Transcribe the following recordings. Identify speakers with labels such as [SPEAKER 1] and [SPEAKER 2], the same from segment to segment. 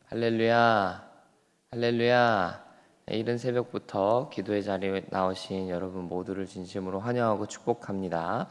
[SPEAKER 1] 할렐루야, 할렐루야. 이른 새벽부터 기도의 자리에 나오신 여러분 모두를 진심으로 환영하고 축복합니다.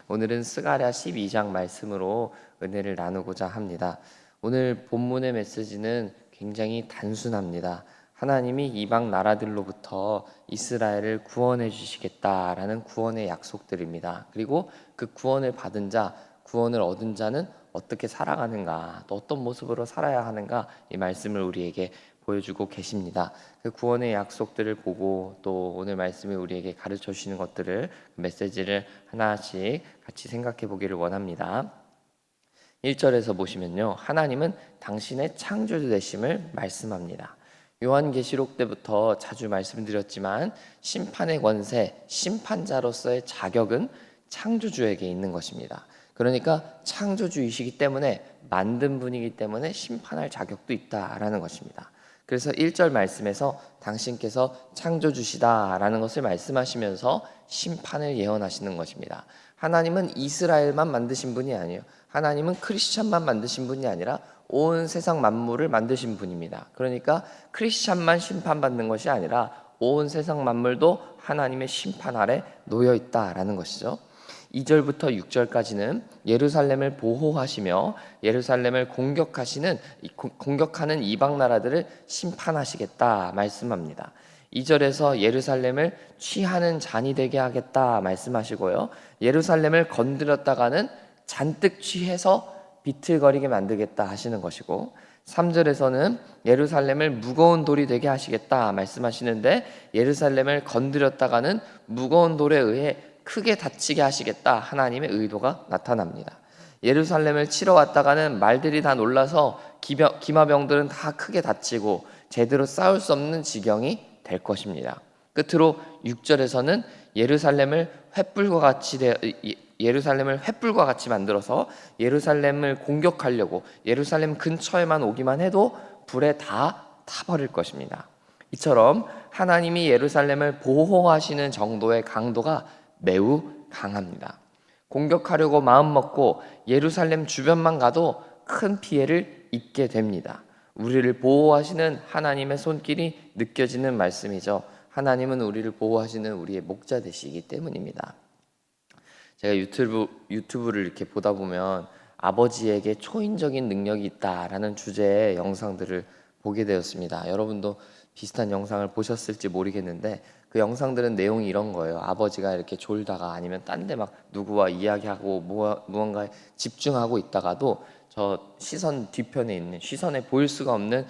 [SPEAKER 1] 오늘은 스가랴 12장 말씀으로 은혜를 나누고자 합니다. 오늘 본문의 메시지는 굉장히 단순합니다. 하나님이 이방 나라들로부터 이스라엘을 구원해 주시겠다라는 구원의 약속들입니다. 그리고 그 구원을 받은 자, 구원을 얻은 자는 어떻게 살아가는가, 또 어떤 모습으로 살아야 하는가, 이 말씀을 우리에게 보여주고 계십니다. 그 구원의 약속들을 보고 또 오늘 말씀이 우리에게 가르쳐 주시는 것들을, 그 메시지를 하나씩 같이 생각해 보기를 원합니다. 1절에서 보시면요, 하나님은 당신의 창조주 되심을 말씀합니다. 요한계시록 때부터 자주 말씀드렸지만 심판의 권세, 심판자로서의 자격은 창조주에게 있는 것입니다. 그러니까 창조주이시기 때문에, 만든 분이기 때문에 심판할 자격도 있다라는 것입니다. 그래서 1절 말씀에서 당신께서 창조주시다라는 것을 말씀하시면서 심판을 예언하시는 것입니다. 하나님은 이스라엘만 만드신 분이 아니에요. 하나님은 크리스찬만 만드신 분이 아니라 온 세상 만물을 만드신 분입니다. 그러니까 크리스찬만 심판받는 것이 아니라 온 세상 만물도 하나님의 심판 아래 놓여 있다라는 것이죠. 2절부터 6절까지는 예루살렘을 보호하시며 예루살렘을 공격하는 이방 나라들을 심판하시겠다 말씀합니다. 2절에서 예루살렘을 취하는 잔이 되게 하겠다 말씀하시고요, 예루살렘을 건드렸다가는 잔뜩 취해서 비틀거리게 만들겠다 하시는 것이고, 3절에서는 예루살렘을 무거운 돌이 되게 하시겠다 말씀하시는데, 예루살렘을 건드렸다가는 무거운 돌에 의해 크게 다치게 하시겠다 하나님의 의도가 나타납니다. 예루살렘을 치러 왔다가는 말들이 다 놀라서 기마병들은 다 크게 다치고 제대로 싸울 수 없는 지경이 될 것입니다. 끝으로 6절에서는 예루살렘을 횃불과 같이 만들어서 예루살렘을 공격하려고 예루살렘 근처에만 오기만 해도 불에 다 타버릴 것입니다. 이처럼 하나님이 예루살렘을 보호하시는 정도의 강도가 매우 강합니다. 공격하려고 마음먹고 예루살렘 주변만 가도 큰 피해를 입게 됩니다. 우리를 보호하시는 하나님의 손길이 느껴지는 말씀이죠. 하나님은 우리를 보호하시는 우리의 목자 되시기 때문입니다. 제가 유튜브를 이렇게 보다 보면 아버지에게 초인적인 능력이 있다라는 주제의 영상들을 보게 되었습니다. 여러분도 비슷한 영상을 보셨을지 모르겠는데, 그 영상들은 내용이 이런 거예요. 아버지가 이렇게 졸다가 아니면 딴 데 막 누구와 이야기하고 무언가에 집중하고 있다가도 저 시선 뒤편에 있는, 시선에 보일 수가 없는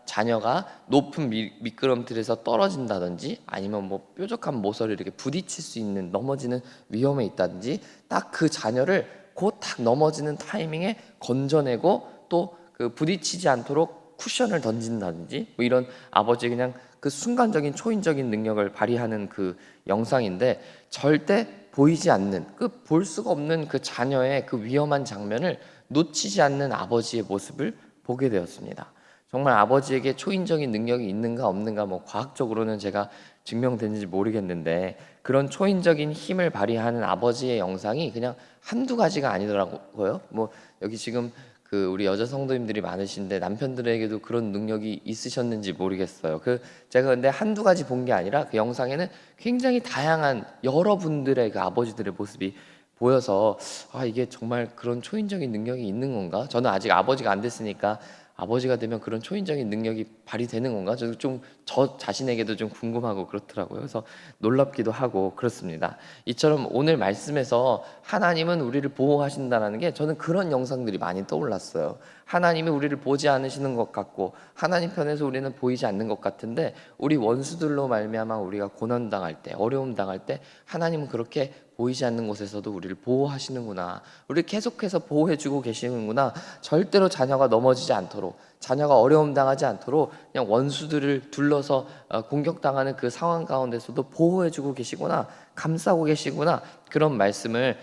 [SPEAKER 1] 자녀가 높은 미끄럼틀에서 떨어진다든지, 아니면 뭐 뾰족한 모서리를 이렇게 부딪힐 수 있는, 넘어지는 위험에 있다든지, 딱 그 자녀를 곧 딱 넘어지는 타이밍에 건져내고 또 그 부딪히지 않도록 쿠션을 던진다든지, 뭐 이런 아버지의 그냥 그 순간적인 초인적인 능력을 발휘하는 그 영상인데, 절대 보이지 않는, 그 볼 수가 없는 그 자녀의 그 위험한 장면을 놓치지 않는 아버지의 모습을 보게 되었습니다. 정말 아버지에게 초인적인 능력이 있는가 없는가, 뭐 과학적으로는 제가 증명됐는지 모르겠는데, 그런 초인적인 힘을 발휘하는 아버지의 영상이 그냥 한두 가지가 아니더라고요. 뭐 여기 지금 그 우리 여자 성도님들이 많으신데 남편들에게도 그런 능력이 있으셨는지 모르겠어요. 제가 근데 한두 가지 본 게 아니라 그 영상에는 굉장히 다양한 여러분들의 그 아버지들의 모습이 보여서, 이게 정말 그런 초인적인 능력이 있는 건가? 저는 아직 아버지가 안 됐으니까 아버지가 되면 그런 초인적인 능력이 발휘되는 건가? 저도 저 자신에게도 좀 궁금하고 그렇더라고요. 그래서 놀랍기도 하고 그렇습니다. 이처럼 오늘 말씀에서 하나님은 우리를 보호하신다는 게, 저는 그런 영상들이 많이 떠올랐어요. 하나님이 우리를 보지 않으시는 것 같고 하나님 편에서 우리는 보이지 않는 것 같은데, 우리 원수들로 말미암아 우리가 고난 당할 때, 어려움 당할 때 하나님은 그렇게 보이지 않는 곳에서도 우리를 보호하시는구나, 우리를 계속해서 보호해주고 계시는구나, 절대로 자녀가 넘어지지 않도록, 자녀가 어려움 당하지 않도록 그냥 원수들을 둘러서 공격당하는 그 상황 가운데서도 보호해주고 계시구나, 감싸고 계시구나, 그런 말씀을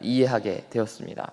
[SPEAKER 1] 이해하게 되었습니다.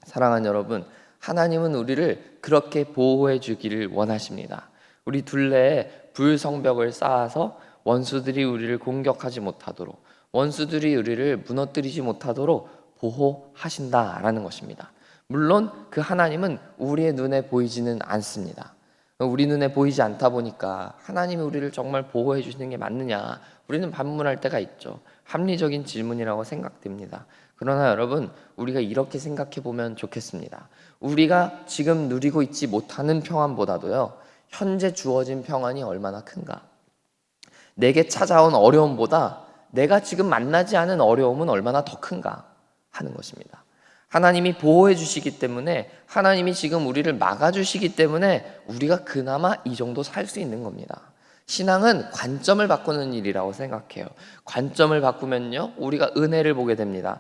[SPEAKER 1] 사랑하는 여러분, 하나님은 우리를 그렇게 보호해 주기를 원하십니다. 우리 둘레에 불성벽을 쌓아서 원수들이 우리를 공격하지 못하도록, 원수들이 우리를 무너뜨리지 못하도록 보호하신다라는 것입니다. 물론 그 하나님은 우리의 눈에 보이지는 않습니다. 우리 눈에 보이지 않다 보니까 하나님이 우리를 정말 보호해 주시는 게 맞느냐, 우리는 반문할 때가 있죠. 합리적인 질문이라고 생각됩니다. 그러나 여러분, 우리가 이렇게 생각해 보면 좋겠습니다. 우리가 지금 누리고 있지 못하는 평안보다도요, 현재 주어진 평안이 얼마나 큰가. 내게 찾아온 어려움보다 내가 지금 만나지 않은 어려움은 얼마나 더 큰가 하는 것입니다. 하나님이 보호해 주시기 때문에, 하나님이 지금 우리를 막아주시기 때문에 우리가 그나마 이 정도 살 수 있는 겁니다. 신앙은 관점을 바꾸는 일이라고 생각해요. 관점을 바꾸면요, 우리가 은혜를 보게 됩니다.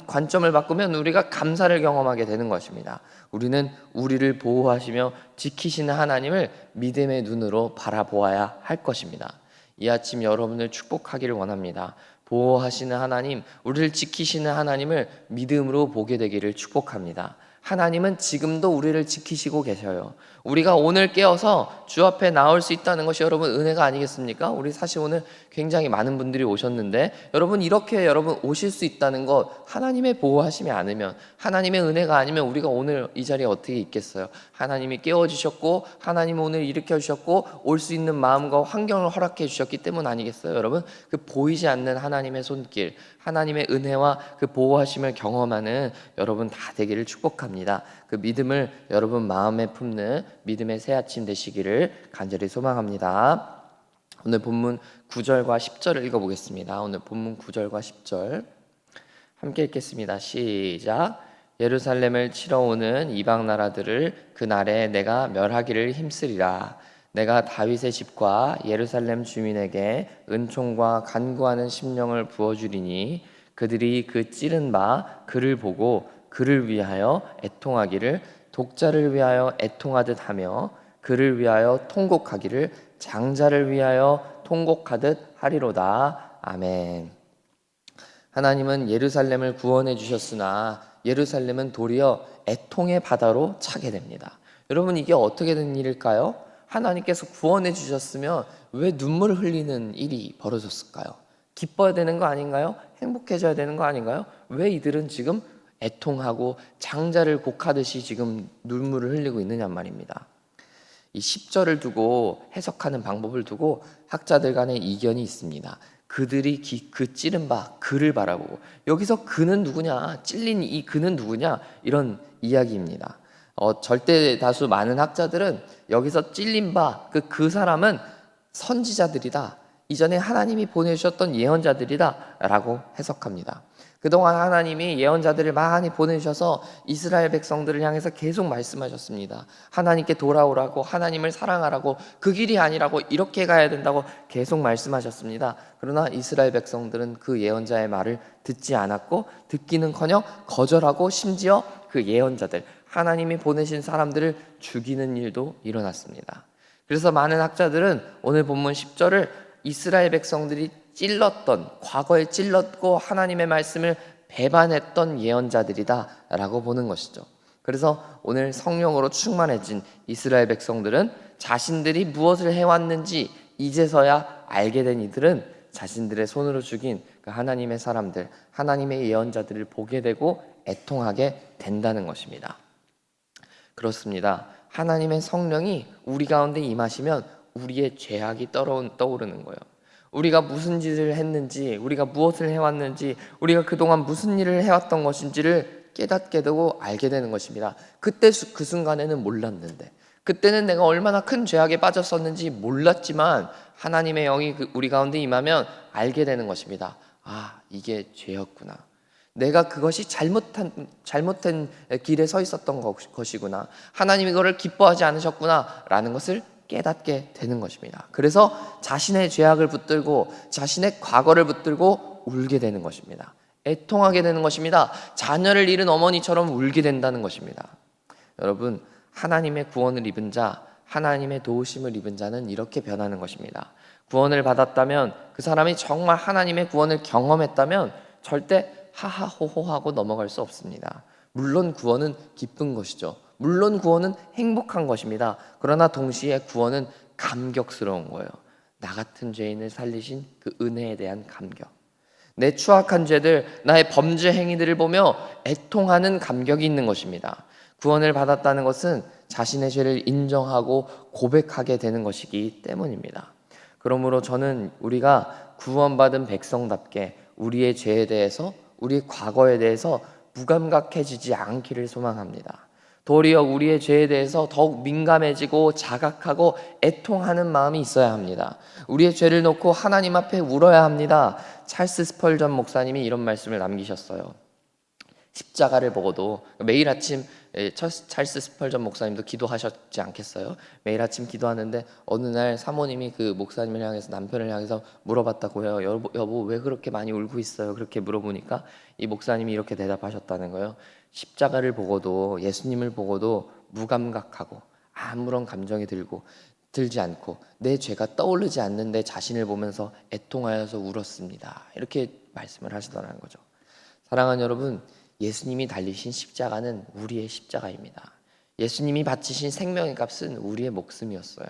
[SPEAKER 1] 관점을 바꾸면 우리가 감사를 경험하게 되는 것입니다. 우리는 우리를 보호하시며 지키시는 하나님을 믿음의 눈으로 바라보아야 할 것입니다. 이 아침 여러분을 축복하기를 원합니다. 보호하시는 하나님, 우리를 지키시는 하나님을 믿음으로 보게 되기를 축복합니다. 하나님은 지금도 우리를 지키시고 계셔요. 우리가 오늘 깨어서 주 앞에 나올 수 있다는 것이 여러분 은혜가 아니겠습니까? 우리 사실 오늘 굉장히 많은 분들이 오셨는데, 여러분 이렇게 여러분 오실 수 있다는 것, 하나님의 보호하심이 않으면, 하나님의 은혜가 아니면 우리가 오늘 이 자리에 어떻게 있겠어요? 하나님이 깨워주셨고, 하나님은 오늘 일으켜주셨고, 올 수 있는 마음과 환경을 허락해 주셨기 때문 아니겠어요? 여러분, 그 보이지 않는 하나님의 손길, 하나님의 은혜와 그 보호하심을 경험하는 여러분 다 되기를 축복합니다. 그 믿음을 여러분 마음에 품는 믿음의 새 아침 되시기를 간절히 소망합니다. 오늘 본문 9절과 10절을 읽어보겠습니다. 오늘 본문 9절과 10절 함께 읽겠습니다. 시작. 예루살렘을 치러 오는 이방 나라들을 그날에 내가 멸하기를 힘쓰리라. 내가 다윗의 집과 예루살렘 주민에게 은총과 간구하는 심령을 부어주리니 그들이 그 찌른 바 그를 보고 그를 위하여 애통하기를 독자를 위하여 애통하듯 하며 그를 위하여 통곡하기를 장자를 위하여 통곡하듯 하리로다. 아멘. 하나님은 예루살렘을 구원해 주셨으나 예루살렘은 도리어 애통의 바다로 차게 됩니다. 여러분, 이게 어떻게 된 일일까요? 하나님께서 구원해 주셨으면 왜 눈물을 흘리는 일이 벌어졌을까요? 기뻐야 되는 거 아닌가요? 행복해져야 되는 거 아닌가요? 왜 이들은 지금 애통하고 장자를 곡하듯이 지금 눈물을 흘리고 있느냐 말입니다. 이 10절을 두고 해석하는 방법을 두고 학자들 간의 이견이 있습니다. 그들이 그 찌른 바 그를 바라보고, 여기서 그는 누구냐, 찔린 이 그는 누구냐, 이런 이야기입니다. 절대 다수 많은 학자들은 여기서 찔린 바 그 사람은 선지자들이다, 이전에 하나님이 보내주셨던 예언자들이다 라고 해석합니다. 그동안 하나님이 예언자들을 많이 보내주셔서 이스라엘 백성들을 향해서 계속 말씀하셨습니다. 하나님께 돌아오라고, 하나님을 사랑하라고, 그 길이 아니라고, 이렇게 가야 된다고 계속 말씀하셨습니다. 그러나 이스라엘 백성들은 그 예언자의 말을 듣지 않았고, 듣기는커녕 거절하고, 심지어 그 예언자들, 하나님이 보내신 사람들을 죽이는 일도 일어났습니다. 그래서 많은 학자들은 오늘 본문 10절을 이스라엘 백성들이 찔렀던, 과거에 찔렀고 하나님의 말씀을 배반했던 예언자들이다 라고 보는 것이죠. 그래서 오늘 성령으로 충만해진 이스라엘 백성들은 자신들이 무엇을 해왔는지 이제서야 알게 된 이들은 자신들의 손으로 죽인 그 하나님의 사람들, 하나님의 예언자들을 보게 되고 애통하게 된다는 것입니다. 그렇습니다. 하나님의 성령이 우리 가운데 임하시면 우리의 죄악이 떠오르는 거예요. 우리가 무슨 짓을 했는지, 우리가 무엇을 해왔는지, 우리가 그동안 무슨 일을 해왔던 것인지를 깨닫게 되고 알게 되는 것입니다. 그때 그 순간에는 몰랐는데, 그때는 내가 얼마나 큰 죄악에 빠졌었는지 몰랐지만 하나님의 영이 우리 가운데 임하면 알게 되는 것입니다. 아, 이게 죄였구나. 내가 그것이 잘못된 길에 서 있었던 것이구나. 하나님이 이거를 기뻐하지 않으셨구나 라는 것을 깨닫게 되는 것입니다. 그래서 자신의 죄악을 붙들고 자신의 과거를 붙들고 울게 되는 것입니다. 애통하게 되는 것입니다. 자녀를 잃은 어머니처럼 울게 된다는 것입니다. 여러분, 하나님의 구원을 입은 자, 하나님의 도우심을 입은 자는 이렇게 변하는 것입니다. 구원을 받았다면, 그 사람이 정말 하나님의 구원을 경험했다면 절대 하하호호하고 넘어갈 수 없습니다. 물론 구원은 기쁜 것이죠. 물론 구원은 행복한 것입니다. 그러나 동시에 구원은 감격스러운 거예요. 나 같은 죄인을 살리신 그 은혜에 대한 감격. 내 추악한 죄들, 나의 범죄 행위들을 보며 애통하는 감격이 있는 것입니다. 구원을 받았다는 것은 자신의 죄를 인정하고 고백하게 되는 것이기 때문입니다. 그러므로 저는 우리가 구원받은 백성답게 우리의 죄에 대해서, 우리의 과거에 대해서 무감각해지지 않기를 소망합니다. 도리어 우리의 죄에 대해서 더욱 민감해지고 자각하고 애통하는 마음이 있어야 합니다. 우리의 죄를 놓고 하나님 앞에 울어야 합니다. 찰스 스펄전 목사님이 이런 말씀을 남기셨어요. 십자가를 보고도 매일 아침 찰스 스펄전 목사님도 기도하셨지 않겠어요? 매일 아침 기도하는데 어느 날 사모님이 그 목사님을 향해서, 남편을 향해서 물어봤다고 해요. 여보 왜 그렇게 많이 울고 있어요? 그렇게 물어보니까 이 목사님이 이렇게 대답하셨다는 거예요. 십자가를 보고도, 예수님을 보고도 무감각하고 아무런 감정이 들지 않고 내 죄가 떠오르지 않는 내 자신을 보면서 애통하여서 울었습니다. 이렇게 말씀을 하시더라는 거죠. 사랑하는 여러분, 예수님이 달리신 십자가는 우리의 십자가입니다. 예수님이 바치신 생명의 값은 우리의 목숨이었어요.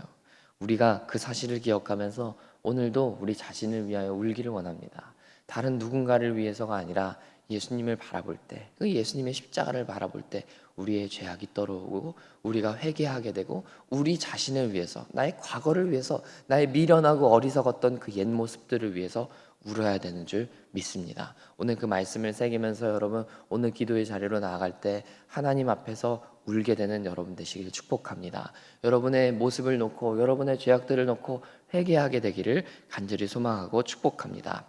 [SPEAKER 1] 우리가 그 사실을 기억하면서 오늘도 우리 자신을 위하여 울기를 원합니다. 다른 누군가를 위해서가 아니라 예수님을 바라볼 때, 그 예수님의 십자가를 바라볼 때 우리의 죄악이 떨어오고 우리가 회개하게 되고 우리 자신을 위해서, 나의 과거를 위해서, 나의 미련하고 어리석었던 그 옛 모습들을 위해서 울어야 되는 줄 믿습니다. 오늘 그 말씀을 새기면서 여러분, 오늘 기도의 자리로 나아갈 때 하나님 앞에서 울게 되는 여러분 되시길 축복합니다. 여러분의 모습을 놓고, 여러분의 죄악들을 놓고 회개하게 되기를 간절히 소망하고 축복합니다.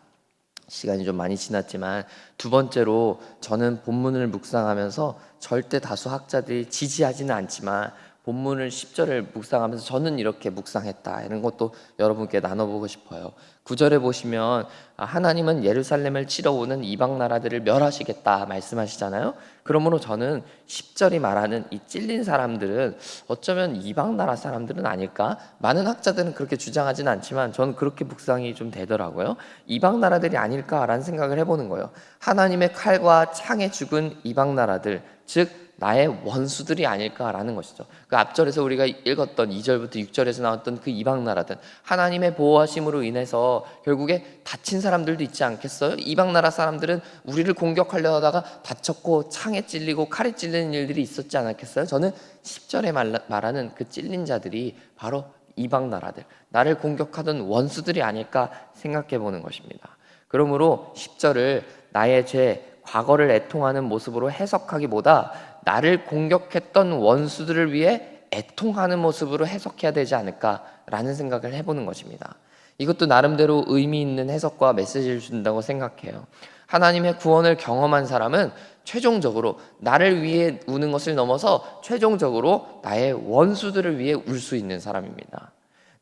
[SPEAKER 1] 시간이 좀 많이 지났지만 두 번째로, 저는 본문을 묵상하면서 절대 다수 학자들이 지지하지는 않지만 본문을 10절을 묵상하면서 저는 이렇게 묵상했다, 이런 것도 여러분께 나눠보고 싶어요. 9절에 보시면 하나님은 예루살렘을 치러 오는 이방 나라들을 멸하시겠다 말씀하시잖아요. 그러므로 저는 10절이 말하는 이 찔린 사람들은 어쩌면 이방 나라 사람들은 아닐까? 많은 학자들은 그렇게 주장하지는 않지만 저는 그렇게 묵상이 좀 되더라고요. 이방 나라들이 아닐까라는 생각을 해보는 거예요. 하나님의 칼과 창에 죽은 이방 나라들, 즉 나의 원수들이 아닐까라는 것이죠. 그 앞절에서 우리가 읽었던 2절부터 6절에서 나왔던 그 이방 나라들, 하나님의 보호하심으로 인해서 결국에 다친 사람들도 있지 않겠어요? 이방 나라 사람들은 우리를 공격하려 하다가 다쳤고 창에 찔리고 칼에 찔리는 일들이 있었지 않았겠어요? 저는 10절에 말하는 그 찔린 자들이 바로 이방 나라들, 나를 공격하던 원수들이 아닐까 생각해 보는 것입니다. 그러므로 10절을 나의 죄, 과거를 애통하는 모습으로 해석하기보다 나를 공격했던 원수들을 위해 애통하는 모습으로 해석해야 되지 않을까라는 생각을 해보는 것입니다. 이것도 나름대로 의미 있는 해석과 메시지를 준다고 생각해요. 하나님의 구원을 경험한 사람은 최종적으로 나를 위해 우는 것을 넘어서 최종적으로 나의 원수들을 위해 울 수 있는 사람입니다.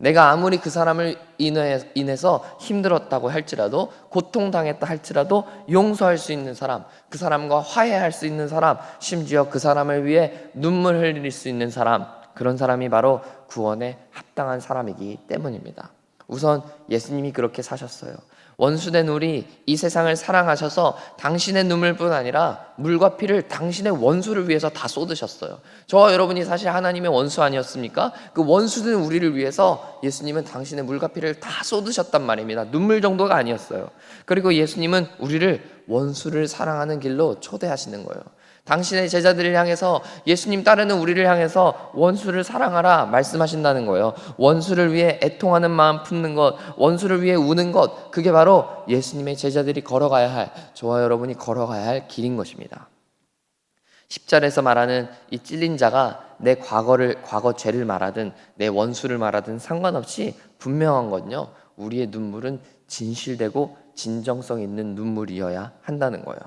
[SPEAKER 1] 내가 아무리 그 사람을 인해서 힘들었다고 할지라도, 고통당했다 할지라도 용서할 수 있는 사람, 그 사람과 화해할 수 있는 사람, 심지어 그 사람을 위해 눈물 흘릴 수 있는 사람, 그런 사람이 바로 구원에 합당한 사람이기 때문입니다. 우선 예수님이 그렇게 사셨어요. 원수된 우리, 이 세상을 사랑하셔서 당신의 눈물뿐 아니라 물과 피를 당신의 원수를 위해서 다 쏟으셨어요. 저와 여러분이 사실 하나님의 원수 아니었습니까? 그 원수된 우리를 위해서 예수님은 당신의 물과 피를 다 쏟으셨단 말입니다. 눈물 정도가 아니었어요. 그리고 예수님은 우리를 원수를 사랑하는 길로 초대하시는 거예요. 당신의 제자들을 향해서, 예수님 따르는 우리를 향해서 원수를 사랑하라 말씀하신다는 거예요. 원수를 위해 애통하는 마음 품는 것, 원수를 위해 우는 것, 그게 바로 예수님의 제자들이 걸어가야 할, 저와 여러분이 걸어가야 할 길인 것입니다. 10절에서 말하는 이 찔린 자가 내 과거 죄를 말하든 내 원수를 말하든 상관없이 분명한 건요, 우리의 눈물은 진실되고 진정성 있는 눈물이어야 한다는 거예요.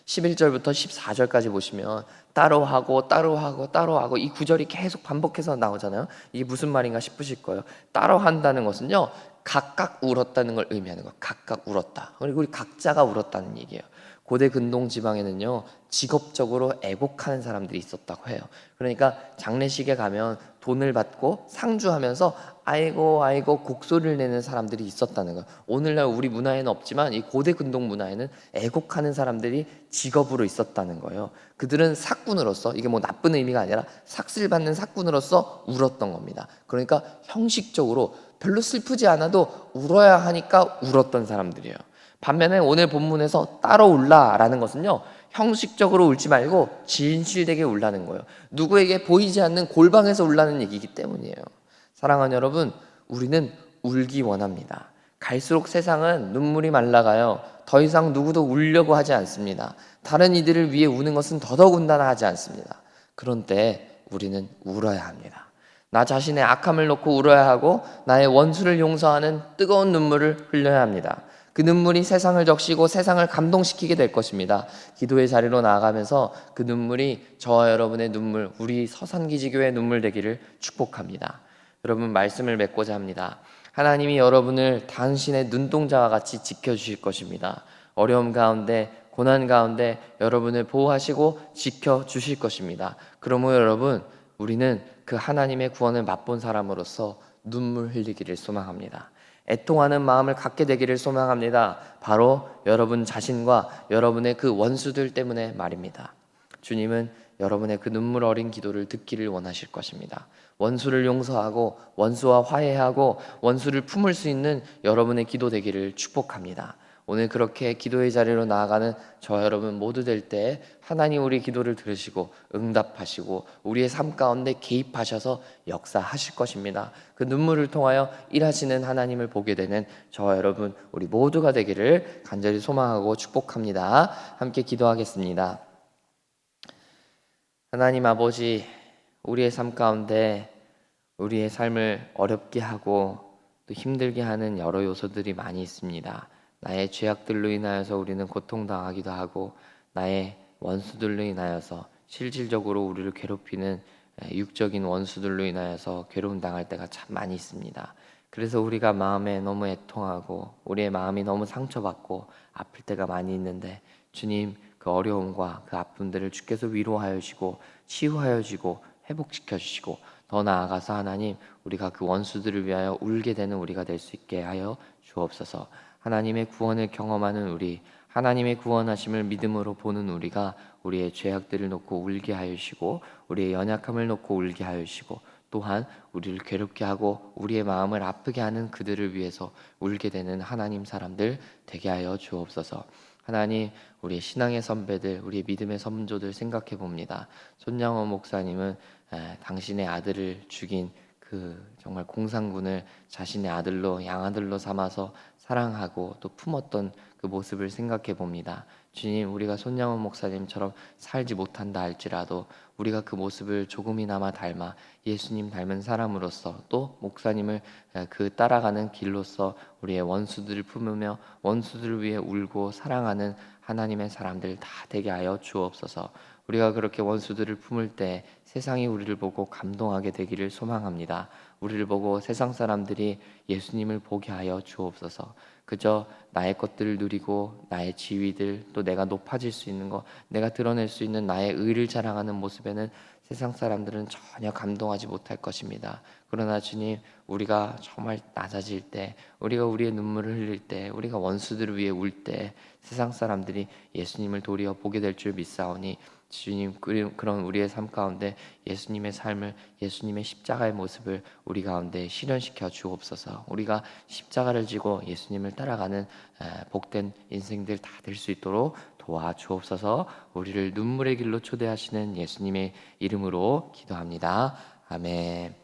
[SPEAKER 1] 11절부터 14절까지 보시면 따로 하고 이 구절이 계속 반복해서 나오잖아요. 이게 무슨 말인가 싶으실 거예요. 따로 한다는 것은요, 각각 울었다는 걸 의미하는 거예요. 각각 울었다. 그리고 우리 각자가 울었다는 얘기예요. 고대 근동 지방에는요, 직업적으로 애곡하는 사람들이 있었다고 해요. 그러니까 장례식에 가면 돈을 받고 상주하면서 아이고 아이고 곡소리를 내는 사람들이 있었다는 거예요. 오늘날 우리 문화에는 없지만 이 고대 근동 문화에는 애곡하는 사람들이 직업으로 있었다는 거예요. 그들은 사꾼으로서, 이게 뭐 나쁜 의미가 아니라 삭슬 받는 사꾼으로서 울었던 겁니다. 그러니까 형식적으로 별로 슬프지 않아도 울어야 하니까 울었던 사람들이에요. 반면에 오늘 본문에서 따로 울라라는 것은요, 형식적으로 울지 말고 진실되게 울라는 거예요. 누구에게 보이지 않는 골방에서 울라는 얘기이기 때문이에요. 사랑하는 여러분, 우리는 울기 원합니다. 갈수록 세상은 눈물이 말라가요. 더 이상 누구도 울려고 하지 않습니다. 다른 이들을 위해 우는 것은 더더군다나 하지 않습니다. 그런 때 우리는 울어야 합니다. 나 자신의 악함을 놓고 울어야 하고 나의 원수를 용서하는 뜨거운 눈물을 흘려야 합니다. 그 눈물이 세상을 적시고 세상을 감동시키게 될 것입니다. 기도의 자리로 나아가면서 그 눈물이 저와 여러분의 눈물, 우리 서산기지교의 눈물 되기를 축복합니다. 여러분, 말씀을 맺고자 합니다. 하나님이 여러분을 당신의 눈동자와 같이 지켜주실 것입니다. 어려움 가운데, 고난 가운데 여러분을 보호하시고 지켜주실 것입니다. 그러므로 여러분, 우리는 그 하나님의 구원을 맛본 사람으로서 눈물 흘리기를 소망합니다. 애통하는 마음을 갖게 되기를 소망합니다. 바로 여러분 자신과 여러분의 그 원수들 때문에 말입니다. 주님은 여러분의 그 눈물 어린 기도를 듣기를 원하실 것입니다. 원수를 용서하고 원수와 화해하고 원수를 품을 수 있는 여러분의 기도 되기를 축복합니다. 오늘 그렇게 기도의 자리로 나아가는 저 여러분 모두 될 때 하나님 우리 기도를 들으시고 응답하시고 우리의 삶 가운데 개입하셔서 역사하실 것입니다. 그 눈물을 통하여 일하시는 하나님을 보게 되는 저와 여러분 우리 모두가 되기를 간절히 소망하고 축복합니다. 함께 기도하겠습니다. 하나님 아버지, 우리의 삶 가운데 우리의 삶을 어렵게 하고 또 힘들게 하는 여러 요소들이 많이 있습니다. 나의 죄악들로 인하여서 우리는 고통당하기도 하고 나의 원수들로 인하여서 실질적으로 우리를 괴롭히는 육적인 원수들로 인하여서 괴로움 당할 때가 참 많이 있습니다. 그래서 우리가 마음에 너무 애통하고 우리의 마음이 너무 상처받고 아플 때가 많이 있는데 주님, 그 어려움과 그 아픔들을 주께서 위로하여 주시고 치유하여 주시고 회복시켜 주시고 더 나아가서 하나님, 우리가 그 원수들을 위하여 울게 되는 우리가 될 수 있게 하여 주옵소서. 하나님의 구원을 경험하는 우리, 하나님의 구원하심을 믿음으로 보는 우리가 우리의 죄악들을 놓고 울게 하여 주시고 우리의 연약함을 놓고 울게 하여 주시고 또한 우리를 괴롭게 하고 우리의 마음을 아프게 하는 그들을 위해서 울게 되는 하나님 사람들 되게 하여 주옵소서. 하나님, 우리의 신앙의 선배들, 우리의 믿음의 선조들 생각해 봅니다. 손양호 목사님은 당신의 아들을 죽인 그 정말 공산군을 자신의 아들로 양아들로 삼아서 사랑하고 또 품었던 그 모습을 생각해 봅니다. 주님, 우리가 손양호 목사님처럼 살지 못한다 할지라도 우리가 그 모습을 조금이나마 닮아 예수님 닮은 사람으로서 또 목사님을 그 따라가는 길로서 우리의 원수들을 품으며 원수들을 위해 울고 사랑하는 하나님의 사람들 다 되게 하여 주옵소서. 우리가 그렇게 원수들을 품을 때 세상이 우리를 보고 감동하게 되기를 소망합니다. 우리를 보고 세상 사람들이 예수님을 보게 하여 주옵소서. 그저 나의 것들을 누리고 나의 지위들 또 내가 높아질 수 있는 것, 내가 드러낼 수 있는 나의 의를 자랑하는 모습에는 세상 사람들은 전혀 감동하지 못할 것입니다. 그러나 주님, 우리가 정말 낮아질 때, 우리가 우리의 눈물을 흘릴 때, 우리가 원수들을 위해 울 때 세상 사람들이 예수님을 도리어 보게 될 줄 믿사오니 주님, 그런 우리의 삶 가운데 예수님의 삶을, 예수님의 십자가의 모습을 우리 가운데 실현시켜 주옵소서. 우리가 십자가를 지고 예수님을 따라가는 복된 인생들 다 될 수 있도록 도와주옵소서. 우리를 눈물의 길로 초대하시는 예수님의 이름으로 기도합니다. 아멘.